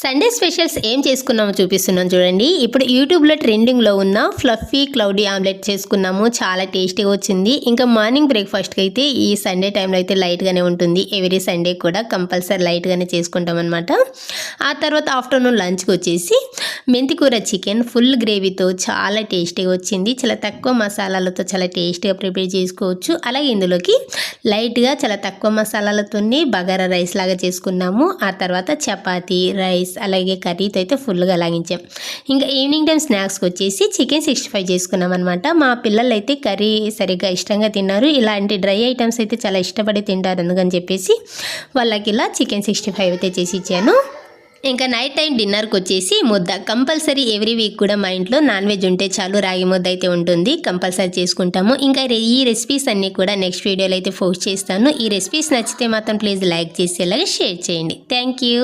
Sunday specials ఏం చేసుకున్నామో చూపిస్తున్నాను చూడండి. ఇప్పుడు యూట్యూబ్లో ట్రెండింగ్లో ఉన్న ఫ్లఫీ క్లౌడీ ఆమ్లెట్ చేసుకున్నాము. చాలా టేస్టీగా వచ్చింది. ఇంకా మార్నింగ్ బ్రేక్ఫాస్ట్కి అయితే ఈ సండే టైంలో అయితే లైట్గానే ఉంటుంది. ఎవ్రీ సండే కూడా కంపల్సరీ లైట్గానే చేసుకుంటాం అనమాట. ఆ తర్వాత ఆఫ్టర్నూన్ లంచ్కి వచ్చేసి మెంతికూర చికెన్ ఫుల్ గ్రేవీతో చాలా టేస్టీగా వచ్చింది. చాలా తక్కువ మసాలాలతో చాలా టేస్టీగా ప్రిపేర్ చేసుకోవచ్చు. అలాగే ఇందులోకి లైట్గా చాలా తక్కువ మసాలాలతోనే బగారా రైస్ లాగా చేసుకున్నాము. ఆ తర్వాత చపాతీ రైస్ అలాగే కర్రీతో అయితే ఫుల్గా లాగించాం. ఇంకా ఈవినింగ్ టైం స్నాక్స్కి వచ్చేసి చికెన్ 65 చేసుకున్నాం అనమాట. మా పిల్లలు అయితే కర్రీ సరిగ్గా ఇష్టంగా తిన్నారు. ఇలాంటి డ్రై ఐటమ్స్ అయితే చాలా ఇష్టపడి తింటారు. అందుకని చెప్పేసి వాళ్ళకి ఇలా చికెన్ 65 అయితే చేసి ఇచ్చాను. ఇంకా నైట్ టైం డిన్నర్కి వచ్చేసి ముద్ద కంపల్సరీ ఎవ్రీ వీక్ కూడా మా ఇంట్లో నాన్ వెజ్ ఉంటే చాలు రాగి ముద్ద అయితే ఉంటుంది, కంపల్సరీ చేసుకుంటాము. ఇంకా ఈ రెసిపీస్ అన్నీ కూడా నెక్స్ట్ వీడియోలో అయితే పోస్ట్ చేస్తాను. ఈ రెసిపీస్ నచ్చితే మాత్రం ప్లీజ్ లైక్ చేసి అలాగే షేర్ చేయండి. Thank you.